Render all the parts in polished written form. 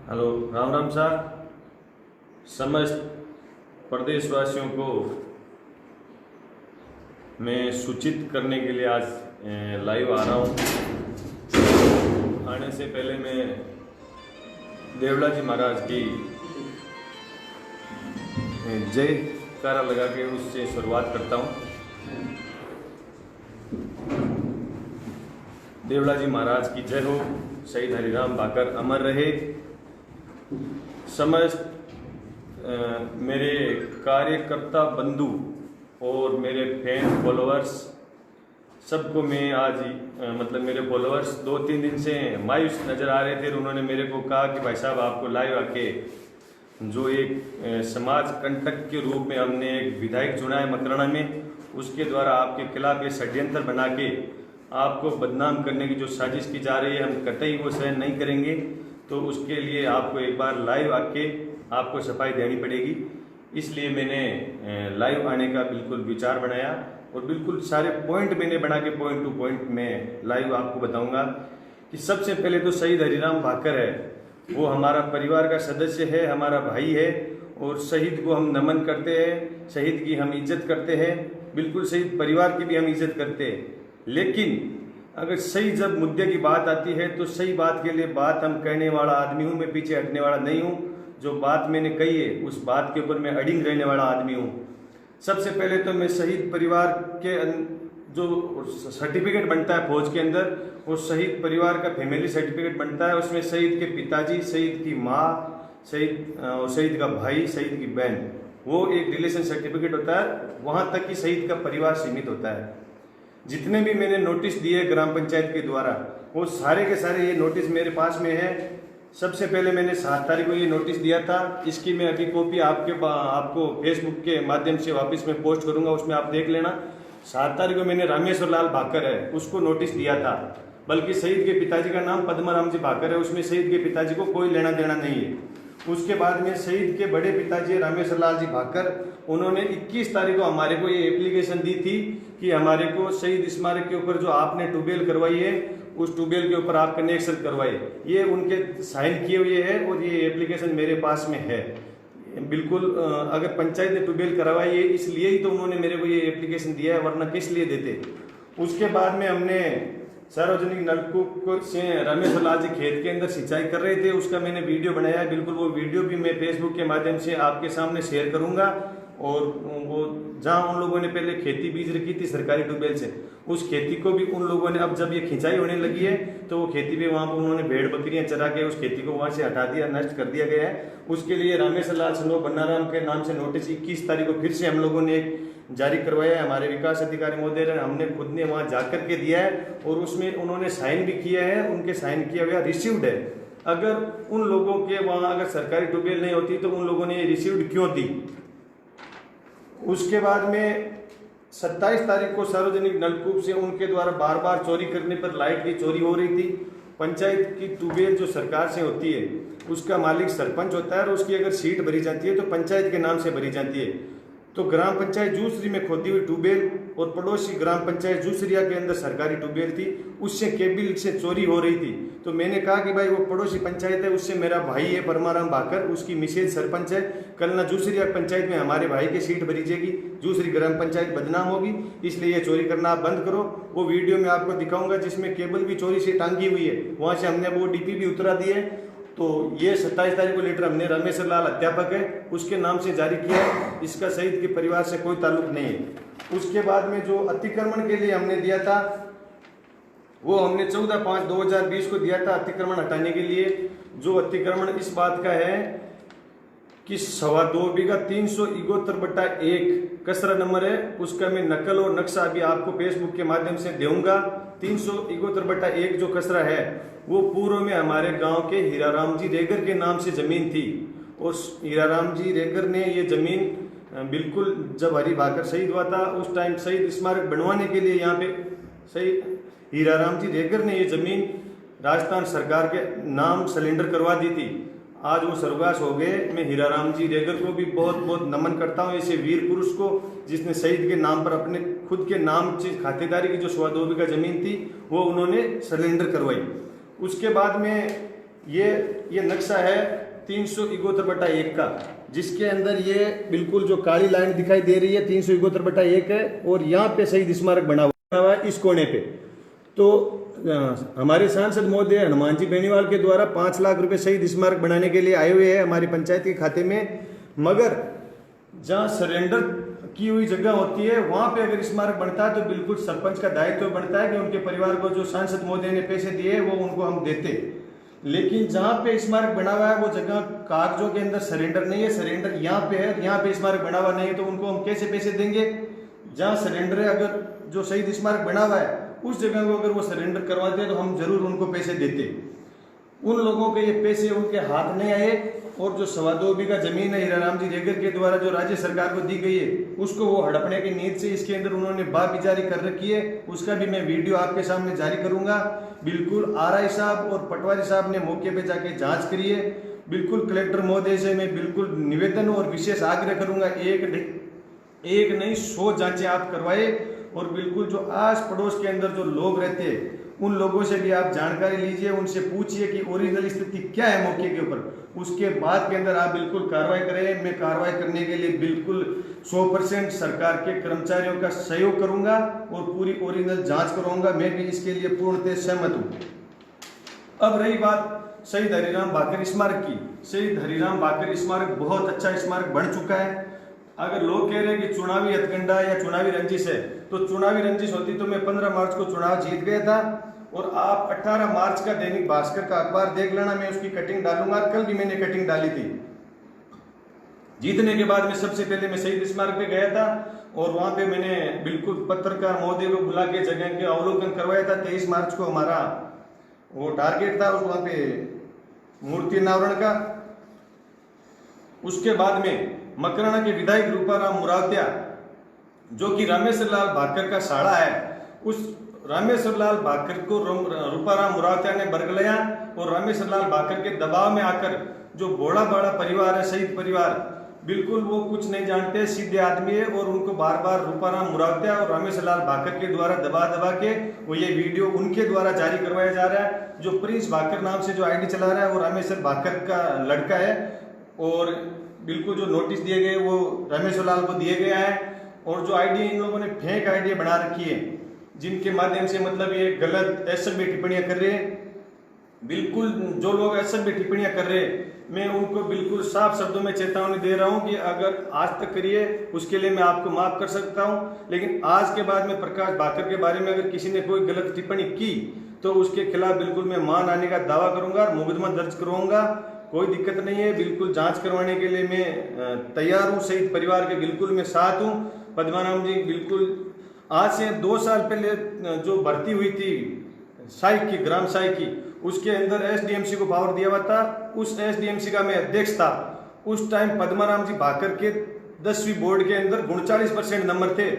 Hello, Ram Ram साहब। समस्त प्रदेशवासियों को मैं सूचित करने के लिए आज लाइव आ रहा हूँ। आने से पहले मैं देवड़ा जी महाराज की जयकारा लगा के उससे शुरुआत करता हूँ। देवड़ा जी महाराज की जय हो। शहीद हरिराम भाकर अमर रहे। समस्त मेरे कार्यकर्ता बंधु और मेरे फैन फॉलोअर्स सबको मैं आज मतलब मेरे फॉलोअर्स 2-3 दिन से मायूस नज़र आ रहे थे। उन्होंने मेरे को कहा कि भाई साहब आपको लाइव आके जो एक समाज कंटक के रूप में हमने एक विधायक चुना है मकराना में, उसके द्वारा आपके खिलाफ ये षड्यंत्र बना के आपको बदनाम करने की जो साजिश की जा रही है, हम कतई वो सहन नहीं करेंगे। तो उसके लिए आपको एक बार लाइव आके आपको सफाई देनी पड़ेगी। इसलिए मैंने लाइव आने का बिल्कुल विचार बनाया और बिल्कुल सारे पॉइंट मैंने बना के पॉइंट टू पॉइंट में लाइव आपको बताऊंगा कि सबसे पहले तो शहीद हरिराम भाकर है, वो हमारा परिवार का सदस्य है, हमारा भाई है और शहीद को हम नमन करते हैं, शहीद की हम इज्जत करते हैं, बिल्कुल शहीद परिवार की भी हम इज्जत करते हैं। लेकिन अगर सही जब मुद्दे की बात आती है तो सही बात के लिए बात हम कहने वाला आदमी हूँ, मैं पीछे हटने वाला नहीं हूँ। जो बात मैंने कही है उस बात के ऊपर मैं अडिग रहने वाला आदमी हूँ। सबसे पहले तो मैं शहीद परिवार के जो सर्टिफिकेट बनता है फौज के अंदर, वो शहीद परिवार का फैमिली सर्टिफिकेट बनता है। उसमें शहीद के पिताजी, शहीद की माँ, शहीद का भाई, शहीद की बहन, वो एक रिलेशन सर्टिफिकेट होता है। वहाँ तक कि शहीद का परिवार सीमित होता है। जितने भी मैंने नोटिस दिए ग्राम पंचायत के द्वारा, वो सारे के सारे ये नोटिस मेरे पास में है। सबसे पहले मैंने 7 तारीख को ये नोटिस दिया था। इसकी मैं अभी कॉपी आपको फेसबुक के माध्यम से वापस में पोस्ट करूंगा, उसमें आप देख लेना। 7 तारीख को मैंने रामेश्वर लाल भाकर है उसको नोटिस दिया था, बल्कि शहीद के पिताजी का नाम पद्माराम जी भाकर है, उसमें शहीद के पिताजी को कोई लेना देना नहीं है। उसके बाद में शहीद के बड़े पिताजी रामेश्वर लाल जी भाकर, उन्होंने 21 तारीख को हमारे को ये एप्लीकेशन दी थी कि हमारे को शहीद स्मारक के ऊपर जो आपने ट्यूबवेल करवाई है उस ट्यूबवेल के ऊपर आप कनेक्शन करवाए। ये उनके साइन किए हुए है और ये एप्लीकेशन मेरे पास में है। बिल्कुल अगर पंचायत ने ट्यूबवेल करवाई है इसलिए ही तो उन्होंने मेरे को ये एप्लीकेशन दिया है, वरना किस लिए देते। उसके बाद में हमने सार्वजनिक नलकूप से रामेश्वर लाल जी खेत के अंदर सिंचाई कर रहे थे, उसका मैंने वीडियो बनाया है। बिल्कुल वो वीडियो भी मैं फेसबुक के माध्यम से आपके सामने शेयर करूंगा। और वो जहाँ उन लोगों ने पहले खेती बीज रखी थी सरकारी ट्यूबवेल से, उस खेती को भी उन लोगों ने, अब जब ये खिंचाई होने लगी है तो वो खेती भी वहाँ पर उन्होंने भेड़ बकरियां चरा के उस खेती को वहाँ से हटा दिया, नष्ट कर दिया गया है। उसके लिए रामेश्वर लाल सनो बनाराम के नाम से नोटिस 21 तारीख को फिर से हम लोगों ने जारी करवाया है। हमारे विकास अधिकारी महोदय ने, हमने खुद ने वहाँ जा करके दिया है और उसमें उन्होंने साइन भी किया है, उनके साइन किया हुआ रिसीव्ड है। अगर उन लोगों के वहाँ अगर सरकारी ट्यूबवेल नहीं होती तो उन लोगों ने ये रिसीव्ड क्यों दी। उसके बाद में 27 तारीख को सार्वजनिक नलकूप से उनके द्वारा बार बार चोरी करने पर लाइट की चोरी हो रही थी। पंचायत की ट्यूबवेल जो सरकार से होती है उसका मालिक सरपंच होता है और उसकी अगर सीट भरी जाती है तो पंचायत के नाम से भरी जाती है। तो ग्राम पंचायत जूसरी में खोदी हुई ट्यूबवेल और पड़ोसी ग्राम पंचायत जूसरिया के अंदर सरकारी ट्यूबवेल थी, उससे केबिल से चोरी हो रही थी। तो मैंने कहा कि भाई वो पड़ोसी पंचायत है, उससे मेरा भाई है परमाराम भाकर, उसकी मिसेज सरपंच है, कल ना जूसरिया पंचायत में हमारे भाई की सीट भरी जाएगी, दूसरी ग्राम पंचायत बदनाम होगी, इसलिए ये चोरी करना आप बंद करो। वो वीडियो में आपको दिखाऊंगा जिसमें केबल भी चोरी से टांगी हुई है, वहाँ से हमने वो डीपी भी उतरा दी है। तो ये 27 तारीख को लेटर हमने रामेश्वर लाल अध्यापक है उसके नाम से जारी किया है, इसका शहीद के परिवार से कोई ताल्लुक नहीं है। उसके बाद में जो अतिक्रमण के लिए हमने दिया था वो हमने 14/5/2020 को दिया था अतिक्रमण हटाने के लिए। जो अतिक्रमण इस बात का है कि 2.25 बीघा 371/1 कसरा नंबर है, उसका मैं नकल और नक्शा अभी आपको फेसबुक के माध्यम से दूंगा। 371/1 जो कसरा है वो पूर्व में हमारे गांव के हीराराम जी रेगर के नाम से जमीन थी। और हीराराम जी रेगर ने ये जमीन बिल्कुल जब हरि भाकर शहीद हुआ था उस टाइम शहीद स्मारक बनवाने के लिए यहाँ पे शहीद हीराराम जी रेगर ने ये जमीन राजस्थान सरकार के नाम सिलेंडर करवा दी थी। आज वो स्वर्गवास हो गए। मैं हीराराम जी रेगर को भी बहुत बहुत नमन करता हूँ, ऐसे वीर पुरुष को जिसने शहीद के नाम पर अपने खुद के नाम से खातेदारी की जो 2.25 बीघा जमीन थी वो उन्होंने सिलेंडर करवाई। उसके बाद में ये नक्शा है 371/1 का, जिसके अंदर ये बिल्कुल जो काली लाइन दिखाई दे रही है 371/1 है, और यहाँ पे शहीद स्मारक बना हुआ है इस कोने पे। तो हमारे सांसद महोदय हनुमान जी बेनीवाल के द्वारा 5 लाख रुपए शहीद स्मारक बनाने के लिए आए हुए हैं हमारी पंचायत के खाते में, मगर जहाँ सरेंडर की हुई जगह होती है वहां पे अगर स्मारक बनता है तो बिल्कुल सरपंच का दायित्व बनता है कि उनके परिवार को जो सांसद महोदय ने पैसे दिए वो उनको हम देते। लेकिन जहाँ पे स्मारक बना हुआ है वो जगह कागजों के अंदर सरेंडर नहीं है, सरेंडर यहाँ पे है, यहाँ पे स्मारक बना हुआ नहीं है, तो उनको हम कैसे पैसे देंगे? जहाँ सरेंडर है, अगर जो शहीद स्मारक बना हुआ है उस जगह को अगर वो सरेंडर करवाते हैं तो हम जरूर उनको पैसे देते। उन लोगों के ये पैसे उनके हाथ नहीं आए, और जो 2.25 बीघा जमीन है हीराराम जी रेगर के द्वारा जो राज्य सरकार को दी गई है उसको वो हड़पने की नीयत से इसके अंदर उन्होंने बाबी जारी कर रखी है। उसका भी मैं वीडियो आपके सामने जारी करूंगा। बिल्कुल आरआई साहब और पटवारी साहब ने मौके पे जाके जांच करी है। बिल्कुल कलेक्टर महोदय से मैं बिल्कुल निवेदन और विशेष आग्रह करूंगा, एक नहीं 100 जांचें आप करवाए, और बिल्कुल जो आस पड़ोस के अंदर जो लोग रहते हैं उन लोगों से भी आप जानकारी लीजिए, उनसे पूछिए कि ओरिजिनल स्थिति क्या है मौके के ऊपर। उसके बाद के अंदर आप बिल्कुल कार्रवाई करें। मैं कार्रवाई करने के लिए बिल्कुल 100% सरकार के कर्मचारियों का सहयोग करूंगा और पूरी ओरिजिनल जांच करवाऊंगा। मैं भी इसके लिए पूर्णतः सहमत हूं। अब रही बात शहीद हरिराम भाकर स्मारक की। शहीद हरिराम भाकर स्मारक बहुत अच्छा स्मारक बन चुका है। अगर लोग कह रहे हैं कि चुनावी हथकंडा या चुनावी रंजिश है, तो चुनावी रंजिश होती तो मैं 15 मार्च को चुनाव जीत गया था, और आप 18 मार्च का दैनिक भास्कर का अखबार देख लेना, मैं उसकी कटिंग डालूंगा। कल भी मैंने कटिंग डाली थी। जीतने के बाद में सबसे पहले मैं शहीद स्मारक पे गया था, और वहां पे मैंने बिल्कुल पत्रकार महोदय को बुला के जगह के अवलोकन करवाया था। 23 मार्च को हमारा वो टारगेट था वहां पे मूर्ति अनावरण का। उसके बाद में मकराना के विधायक रूपाराम मुरावतिया, जो कि रामेश्वर लाल भाकर का साड़ा है, उस रामेश्वर लाल भाकर को रूपाराम मुरावतिया ने बरगलाया, और रामेश्वर लाल भाकर के दबाव में आकर जो बड़ा बड़ा परिवार है शहीद परिवार, बिल्कुल वो कुछ नहीं जानते, सीधे आदमी है, और उनको बार बार रूपाराम मुरावतिया और रामेश्वर लाल भाकर के द्वारा दबा के वो ये वीडियो उनके द्वारा जारी करवाया जा रहा है। जो प्रिंस भाकर नाम से जो आईडी चला रहा है वो रामेश्वर भाकर का लड़का है, और बिल्कुल जो नोटिस दिए गए वो रामेश्वर लाल को दिए गया है। और जो आईडी इन लोगों ने फेक आईडी बना रखी है, जिनके माध्यम से मतलब ये गलत असभ्य टिप्पणियां कर रहे हैं। बिल्कुल जो लोग असभ्य टिप्पणियां कर रहे हैं, मैं उनको बिल्कुल साफ शब्दों में चेतावनी दे रहा हूं कि अगर आज तक करिए उसके लिए मैं आपको माफ कर सकता हूं, लेकिन आज के बाद में प्रकाश भाकर के बारे में अगर किसी ने कोई गलत टिप्पणी की तो उसके खिलाफ बिल्कुल मैं मान आने का दावा करूंगा और मुकदमा दर्ज करवाऊंगा। कोई दिक्कत नहीं है, बिल्कुल जांच करवाने के लिए मैं तैयार हूं। शहीद परिवार के बिल्कुल मैं साथ हूं। पद्माराम जी बिल्कुल आज से 2 साल पहले जो भर्ती हुई थी सहायक की, ग्राम सहायक की, उसके अंदर एसडीएमसी को पावर दिया हुआ था। उस एसडीएमसी का मैं अध्यक्ष था। उस टाइम पद्माराम जी भाकर के 10वीं बोर्ड के अंदर 39% नंबर थे,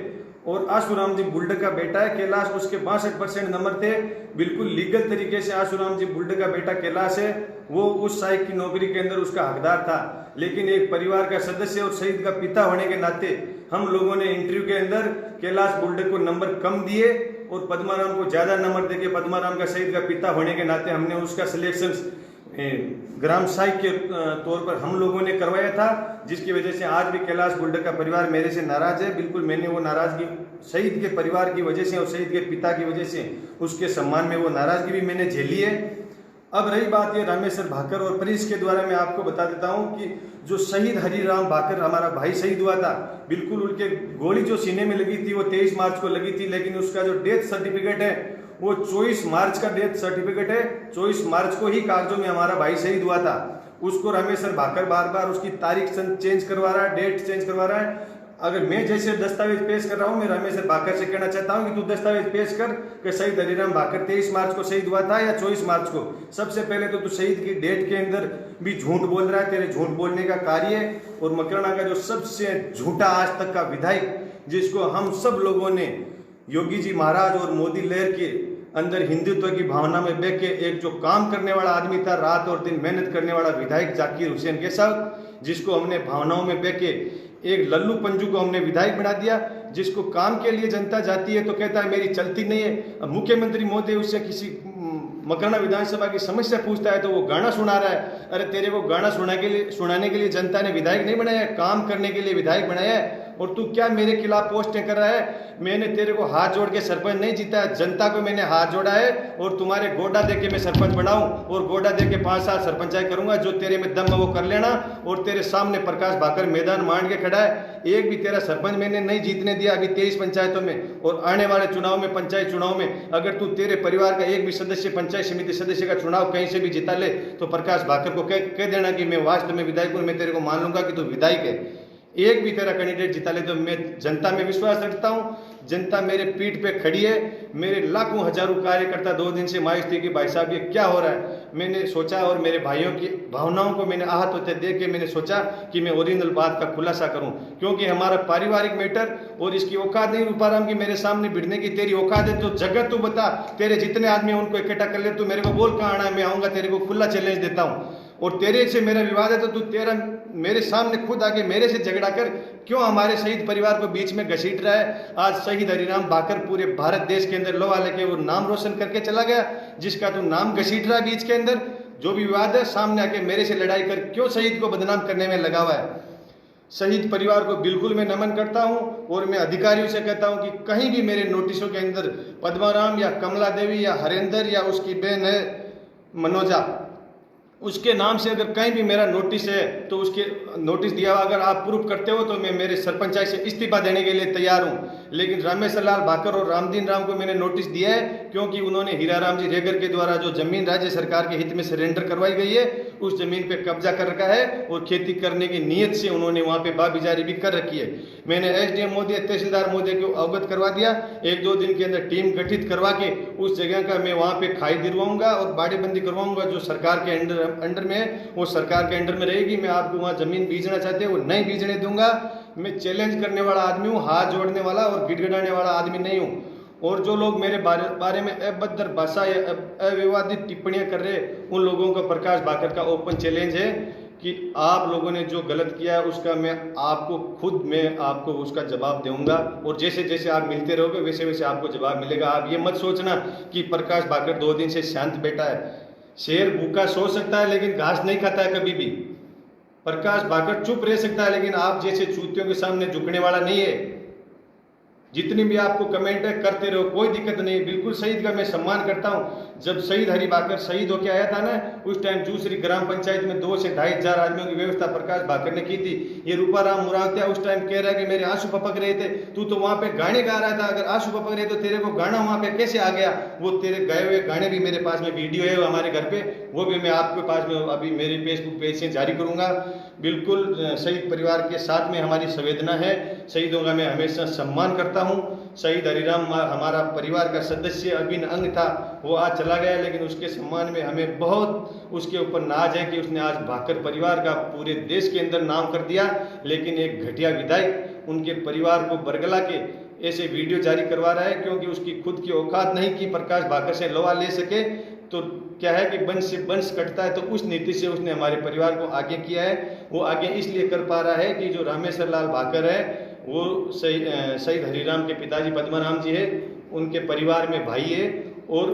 और आशुराम जी बुल्ड का बेटा है कैलाश, उसके 62% नंबर थे। बिल्कुल लीगल तरीके से आशुराम जी बुल्ड का बेटा कैलाश है, वो उस सहायक की नौकरी के अंदर उसका हकदार था। लेकिन एक परिवार का सदस्य और शहीद का पिता होने के नाते हम लोगों ने इंटरव्यू के अंदर कैलाश बुल्ड को नंबर कम दिए और पद्माराम को ज्यादा नंबर देके पद्माराम का शहीद का पिता होने के नाते हमने उसका सिलेक्शन ग्राम सहायक के तौर पर हम लोगों ने करवाया था, जिसकी वजह से आज भी कैलाश बुल्ड का परिवार मेरे से नाराज है। बिल्कुल मैंने वो नाराजगी शहीद के परिवार की वजह से और शहीद के पिता की वजह से उसके सम्मान में वो नाराजगी भी मैंने झेली है। अब रही बात ये रामेश्वर भाकर और प्रिंस के द्वारा, मैं आपको बता देता हूं कि जो शहीद हरिराम भाकर हमारा भाई शहीद हुआ था, बिल्कुल उनके गोली जो सीने में लगी थी वो 23 मार्च को लगी थी, लेकिन उसका जो डेथ सर्टिफिकेट है वो 24 मार्च का डेथ सर्टिफिकेट है। 24 मार्च को ही कागजों में हमारा भाई शहीद हुआ था। उसको रामेश्वर भाकर बार बार उसकी तारीख चेंज करवा रहा है, डेट चेंज करवा रहा है। अगर मैं जैसे दस्तावेज पेश कर रहा हूं, मैं रामेश्वर भाकर से कहना चाहता हूं कि तू दस्तावेज पेश कर कि शहीद हरिराम भाकर 23 मार्च को शहीद हुआ था या 24 मार्च को। सबसे पहले तो तू शहीद की डेट के अंदर भी झूठ बोल रहा है, तेरे झूठ बोलने का कार्य है। और मकराना का जो सबसे झूठा आज तक का विधायक, जिसको हम सब लोगों ने योगी जी महाराज और मोदी लहर के अंदर हिंदुत्व की भावना में बह के एक जो काम करने वाला आदमी था, रात और दिन मेहनत करने वाला विधायक जाकिर हुसैन के साथ, जिसको हमने भावनाओं में बह के एक लल्लू पंजू को हमने विधायक बना दिया, जिसको काम के लिए जनता जाती है तो कहता है मेरी चलती नहीं है। अब मुख्यमंत्री महोदय उससे किसी मकराना विधानसभा की समस्या पूछता है तो वो गाना सुना रहा है। अरे तेरे को गाना सुनाने के लिए जनता ने विधायक नहीं बनाया, काम करने के लिए विधायक बनाया है। और तू क्या मेरे खिलाफ पोस्टें कर रहा है? मैंने तेरे को हाथ जोड़ के सरपंच नहीं जीता, जनता को मैंने हाथ जोड़ा है। और तुम्हारे गोडा दे के मैं सरपंच बनाऊं और गोडा दे के 5 साल सरपंचाई करूंगा, जो तेरे में दम है वो कर लेना। और तेरे सामने प्रकाश भाकर मैदान मान के खड़ा है, एक भी तेरा सरपंच मैंने नहीं जीतने दिया अभी 23 पंचायतों में। और आने वाले चुनाव में, पंचायत चुनाव में, अगर तू तेरे परिवार का एक भी सदस्य पंचायत समिति सदस्य का चुनाव कहीं से भी जिता ले तो प्रकाश भाकर को कह देना कि मैं वास्तव में विधायक हूं, मैं तेरे को मान लूंगा कि तू विधायक है। एक भी तेरा कैंडिडेट जिता ले तो मैं जनता में विश्वास रखता हूं, जनता मेरे पीठ पे खड़ी है। मेरे लाखों हजारों कार्यकर्ता 2 दिन से मायूस थे कि भाई साहब ये क्या हो रहा है। मैंने सोचा और मेरे भाइयों की भावनाओं को मैंने आहत होते देख के मैंने सोचा कि मैं ओरिजिनल बात का खुलासा करूं, क्योंकि हमारा पारिवारिक मैटर और इसकी औकात नहीं रूपाराम की मेरे सामने भिड़ने की। तेरी औकात है तो जगत तू बता, तेरे जितने आदमी हैं उनको इकट्ठा कर ले, तू मेरे को बोल कहाँ आना है, मैं आऊंगा, तेरे को खुला चैलेंज देता हूँ। और तेरे से मेरा विवाद है तो तू तेरा मेरे सामने खुद आके मेरे से झगड़ा कर, क्यों हमारे शहीद परिवार को बीच में घसीट रहा है। आज शहीद हरिराम भाकर पूरे भारत देश के अंदर लोहा लेके वो नाम रोशन करके चला गया, जिसका तू नाम घसीट रहा है बीच के अंदर। जो भी विवाद है सामने आके मेरे से लड़ाई कर, क्यों शहीद को बदनाम करने में लगा हुआ है। शहीद परिवार को बिल्कुल मैं नमन करता हूं और मैं अधिकारियों से कहता हूं कि कहीं भी मेरे नोटिसों के अंदर पद्माराम या कमला देवी या हरेंद्र या उसकी बहन है मनोजा, उसके नाम से अगर कहीं भी मेरा नोटिस है तो उसके नोटिस दिया हुआ अगर आप प्रूफ करते हो तो मैं मेरे सरपंचाई से इस्तीफा देने के लिए तैयार हूं। लेकिन रामेश्वर लाल भाकर और रामदीन राम को मैंने नोटिस दिया है क्योंकि उन्होंने हीराराम जी रेगर के द्वारा जो जमीन राज्य सरकार के हित में सरेंडर करवाई गई है उस जमीन पे कब्जा कर रखा है और खेती करने की नीयत से उन्होंने वहां पे बाबिजारी भी कर रखी है। मैंने एसडीएम महोदय, तहसीलदार महोदय को अवगत करवा दिया, 1-2 दिन के अंदर टीम गठित करवा के उस जगह का मैं वहां पे खाई दिलवाऊंगा और बाड़ेबंदी करवाऊंगा। जो सरकार के अंडर में है वो सरकार के अंडर में रहेगी। मैं आपको वहां जमीन बीजना चाहते हो वो नहीं बीजने दूंगा। मैं चैलेंज करने वाला आदमी हूँ, हाथ जोड़ने वाला और गिड़गिड़ाने वाला आदमी नहीं हूँ। और जो लोग मेरे बारे में अभद्र भाषा या अविवादित टिप्पणियां कर रहे उन लोगों का प्रकाश भाकर का ओपन चैलेंज है कि आप लोगों ने जो गलत किया उसका मैं आपको उसका जवाब दूंगा। और जैसे जैसे आप मिलते रहोगे वैसे वैसे आपको जवाब मिलेगा। आप ये मत सोचना कि प्रकाश भाकर 2 दिन से शांत बैठा है। शेर भूखा सो सकता है लेकिन घास नहीं खाता है कभी भी। प्रकाश भाकर चुप रह सकता है लेकिन आप जैसे चूतियों के सामने झुकने वाला नहीं है। जितनी भी आपको कमेंट है करते रहो, कोई दिक्कत नहीं। बिल्कुल शहीद का मैं सम्मान करता हूं। जब शहीद हरि भाकर शहीद होके आया था ना उस टाइम दूसरी ग्राम पंचायत में 2 से 2,500 आदमियों की व्यवस्था प्रकाश भाकर ने की थी। ये रूपाराम मुरावतिया उस टाइम कह रहा है कि मेरे आंसू पपक रहे थे। तू तो वहां पे गाने गा रहा था, अगर आंसू पपक रहे तो तेरे को गाना वहां पे कैसे आ गया? वो तेरे गाए हुए गाने भी मेरे पास में वीडियो है हमारे घर पे, वो भी मैं आपके पास में अभी मेरे फेसबुक पेज से जारी करूंगा। बिल्कुल शहीद परिवार के साथ में हमारी संवेदना है। शहीदों का मैं हमेशा सम्मान करता हूं। शहीद हरिराम हमारा परिवार का सदस्य अभिन्न अंग था, वो आज चला गया लेकिन उसके सम्मान में हमें बहुत उसके ऊपर नाज है कि उसने आज भाकर परिवार का पूरे देश के अंदर नाम कर दिया। लेकिन एक घटिया विधायक उनके परिवार को बरगला के ऐसे वीडियो जारी करवा रहा है क्योंकि उसकी खुद की औकात नहीं कि प्रकाश भाकर से लोहा ले सके। तो क्या है कि वंश से वंश कटता है, तो उस नीति से उसने हमारे परिवार को आगे किया है। वो आगे इसलिए कर पा रहा है कि जो रामेश्वर लाल भाकर है वो शहीद हरिराम के पिताजी पद्माराम जी है, उनके परिवार में भाई है और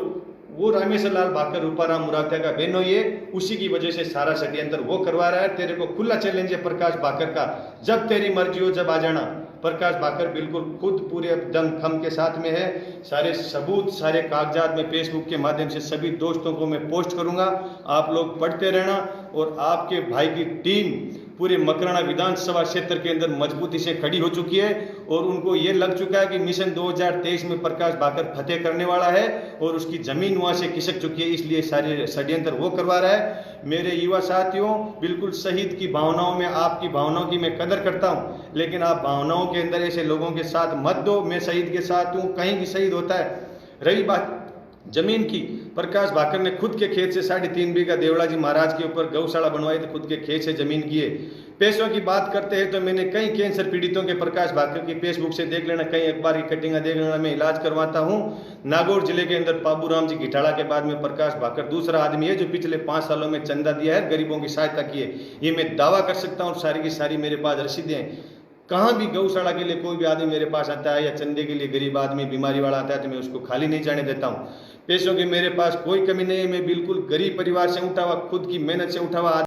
वो रामेश्वर लाल भाकर रूपाराम मुरावतिया का बहनोई है। उसी की वजह से सारा षड्यंत्र वो करवा रहा है। तेरे को खुला चैलेंज है प्रकाश भाकर का, जब तेरी मर्जी हो जब आ जाना। प्रकाश भाकर बिल्कुल खुद पूरे दम खम के साथ में है। सारे सबूत, सारे कागजात में फेसबुक के माध्यम से सभी दोस्तों को मैं पोस्ट करूंगा। आप लोग पढ़ते रहना। और आपके भाई की टीम पूरे मकराना विधानसभा क्षेत्र के अंदर मजबूती से खड़ी हो चुकी है और उनको ये लग चुका है कि मिशन 2023 में प्रकाश भाकर फतेह करने वाला है और उसकी जमीन वहां से खिसक चुकी है, इसलिए सारे षड्यंत्र वो करवा रहा है। मेरे युवा साथियों, बिल्कुल शहीद की भावनाओं में, आपकी भावनाओं की मैं कदर करता हूं, लेकिन आप भावनाओं के अंदर ऐसे लोगों के साथ मत दो। मैं शहीद के साथ हूं, कहीं भी शहीद होता है। रही बात जमीन की, प्रकाश भाकर ने खुद के खेत से 3.5 बीघा देवड़ा जी महाराज के ऊपर गौशाला बनवाई थी, खुद के खेत से जमीन की है। पैसों की बात करते हैं तो मैंने कई कैंसर पीड़ितों के प्रकाश भाकर की फेसबुक से देख लेना, कई अखबार की कटिंग देख लेना, मैं इलाज करवाता हूं। नागौर जिले के अंदर बाबूराम जी घिटाला के बाद में प्रकाश भाकर दूसरा आदमी है जो पिछले 5 सालों में चंदा दिया है, गरीबों की सहायता की है। ये मैं दावा कर सकता हूँ, सारी की सारी मेरे पास रसीदें हैं। कहाँ भी गौशाला के लिए कोई भी आदमी मेरे पास आता है या चंदे के लिए गरीब आदमी बीमारी वाला आता है तो मैं उसको खाली नहीं जाने देता हूँ। पैसों की मेरे पास कोई कमी नहीं है। मैं बिल्कुल गरीब परिवार से उठा हुआ, खुद की मेहनत से उठा हुआ